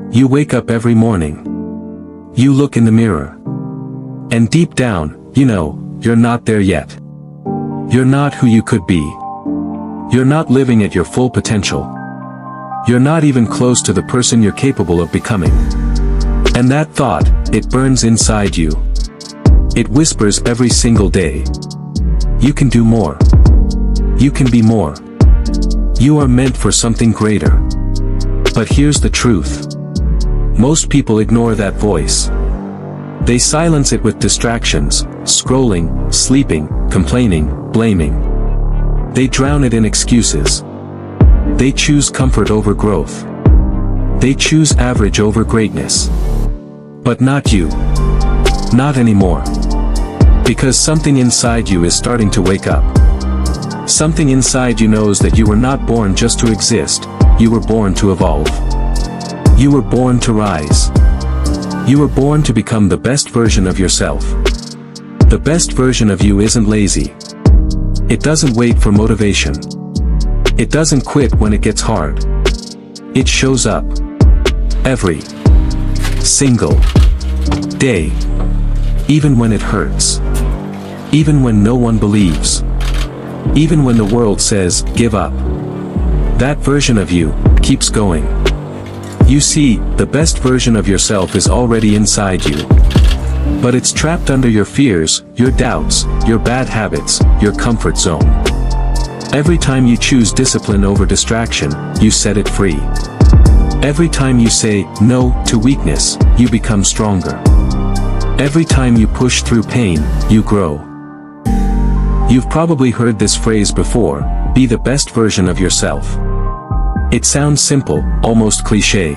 You wake up every morning. You look in the mirror. And deep down, you know, you're not there yet. You're not who you could be. You're not living at your full potential. You're not even close to the person you're capable of becoming. And that thought, it burns inside you. It whispers every single day. You can do more. You can be more. You are meant for something greater. But here's the truth. Most people ignore that voice. They silence it with distractions, scrolling, sleeping, complaining, blaming. They drown it in excuses. They choose comfort over growth. They choose average over greatness. But not you. Not anymore. Because something inside you is starting to wake up. Something inside you knows that you were not born just to exist, you were born to evolve. You were born to rise. You were born to become the best version of yourself. The best version of you isn't lazy. It doesn't wait for motivation. It doesn't quit when it gets hard. It shows up. Every single day. Even when it hurts. Even when no one believes. Even when the world says, give up. That version of you keeps going. You see, the best version of yourself is already inside you. But it's trapped under your fears, your doubts, your bad habits, your comfort zone. Every time you choose discipline over distraction, you set it free. Every time you say no to weakness, you become stronger. Every time you push through pain, you grow. You've probably heard this phrase before, be the best version of yourself. It sounds simple, almost cliché.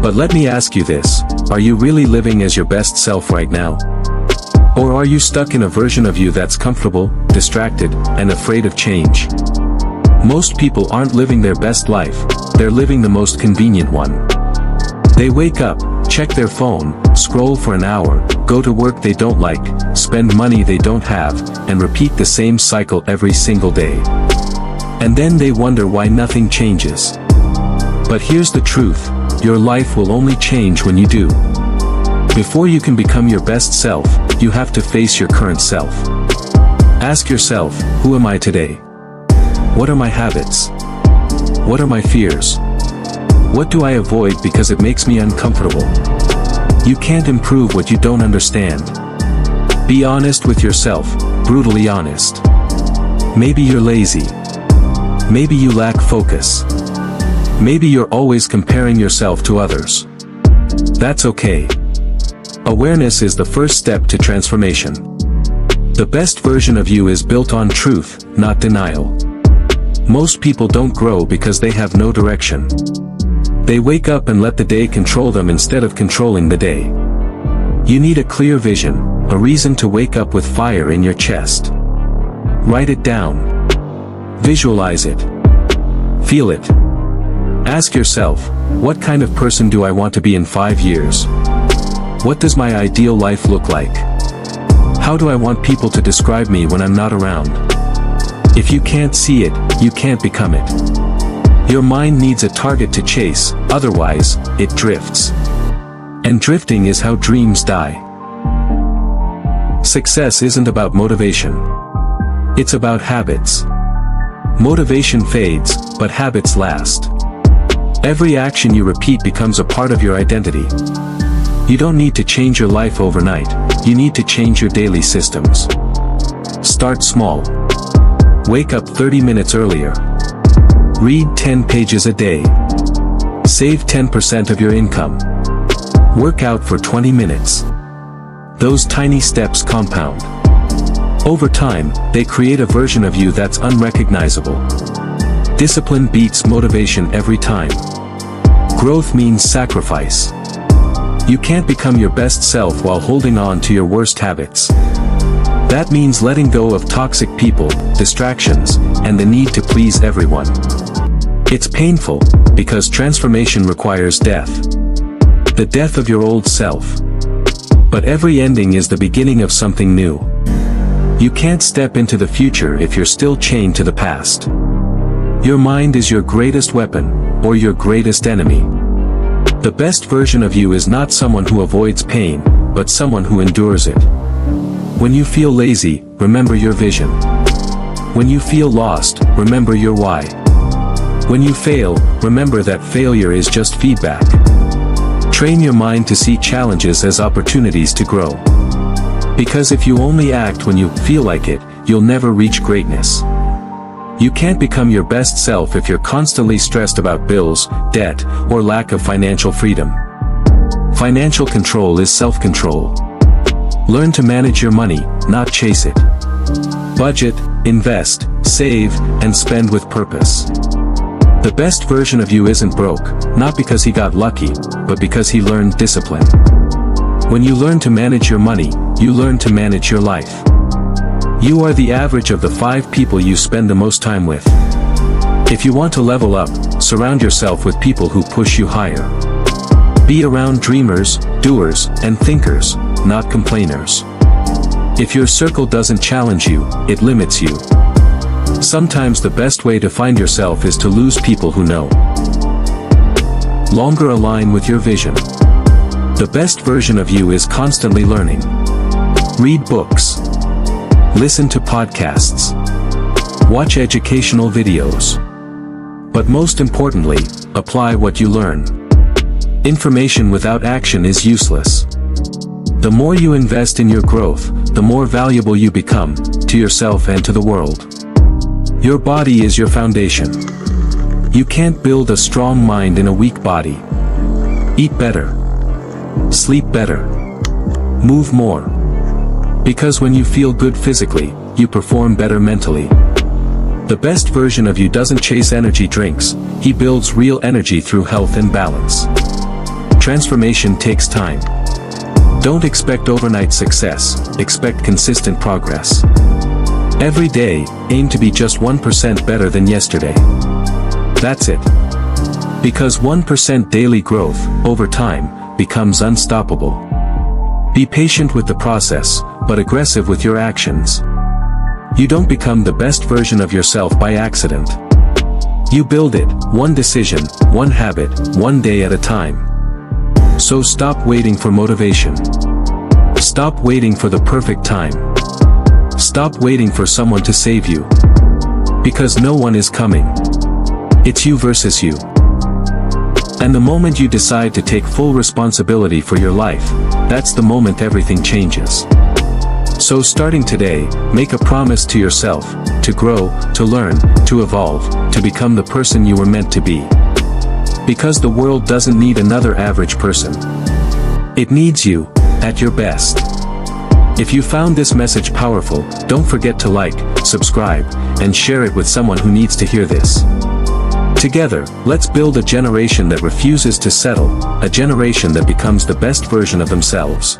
But let me ask you this, are you really living as your best self right now? Or are you stuck in a version of you that's comfortable, distracted, and afraid of change? Most people aren't living their best life, they're living the most convenient one. They wake up, check their phone, scroll for an hour, go to work they don't like, spend money they don't have, and repeat the same cycle every single day. And then they wonder why nothing changes. But here's the truth, your life will only change when you do. Before you can become your best self, you have to face your current self. Ask yourself, who am I today? What are my habits? What are my fears? What do I avoid because it makes me uncomfortable? You can't improve what you don't understand. Be honest with yourself, brutally honest. Maybe you're lazy. Maybe you lack focus. Maybe you're always comparing yourself to others. That's okay. Awareness is the first step to transformation. The best version of you is built on truth, not denial. Most people don't grow because they have no direction. They wake up and let the day control them instead of controlling the day. You need a clear vision, a reason to wake up with fire in your chest. Write it down. Visualize it. Feel it. Ask yourself, what kind of person do I want to be in 5 years? What does my ideal life look like? How do I want people to describe me when I'm not around? If you can't see it, you can't become it. Your mind needs a target to chase, otherwise, it drifts. And drifting is how dreams die. Success isn't about motivation. It's about habits. Motivation fades, but habits last. Every action you repeat becomes a part of your identity. You don't need to change your life overnight, you need to change your daily systems. Start small. Wake up 30 minutes earlier. Read 10 pages a day. Save 10% of your income. Work out for 20 minutes. Those tiny steps compound. Over time, they create a version of you that's unrecognizable. Discipline beats motivation every time. Growth means sacrifice. You can't become your best self while holding on to your worst habits. That means letting go of toxic people, distractions, and the need to please everyone. It's painful, because transformation requires death. The death of your old self. But every ending is the beginning of something new. You can't step into the future if you're still chained to the past. Your mind is your greatest weapon, or your greatest enemy. The best version of you is not someone who avoids pain, but someone who endures it. When you feel lazy, remember your vision. When you feel lost, remember your why. When you fail, remember that failure is just feedback. Train your mind to see challenges as opportunities to grow. Because if you only act when you feel like it, you'll never reach greatness. You can't become your best self if you're constantly stressed about bills, debt, or lack of financial freedom. Financial control is self-control. Learn to manage your money, not chase it. Budget, invest, save, and spend with purpose. The best version of you isn't broke, not because he got lucky, but because he learned discipline. When you learn to manage your money, you learn to manage your life. You are the average of the 5 people you spend the most time with. If you want to level up, surround yourself with people who push you higher. Be around dreamers, doers, and thinkers, not complainers. If your circle doesn't challenge you, it limits you. Sometimes the best way to find yourself is to lose people who know. Longer align with your vision. The best version of you is constantly learning. Read books. Listen to podcasts. Watch educational videos. But most importantly, apply what you learn. Information without action is useless. The more you invest in your growth, the more valuable you become, to yourself and to the world. Your body is your foundation. You can't build a strong mind in a weak body. Eat better. Sleep better. Move more. Because when you feel good physically, you perform better mentally. The best version of you doesn't chase energy drinks, he builds real energy through health and balance. Transformation takes time. Don't expect overnight success, expect consistent progress. Every day, aim to be just 1% better than yesterday. That's it. Because 1% daily growth, over time, becomes unstoppable. Be patient with the process, but aggressive with your actions. You don't become the best version of yourself by accident. You build it, one decision, one habit, one day at a time. So stop waiting for motivation. Stop waiting for the perfect time. Stop waiting for someone to save you. Because no one is coming. It's you versus you. And the moment you decide to take full responsibility for your life, that's the moment everything changes. So starting today, make a promise to yourself, to grow, to learn, to evolve, to become the person you were meant to be. Because the world doesn't need another average person. It needs you, at your best. If you found this message powerful, don't forget to like, subscribe, and share it with someone who needs to hear this. Together, let's build a generation that refuses to settle, a generation that becomes the best version of themselves.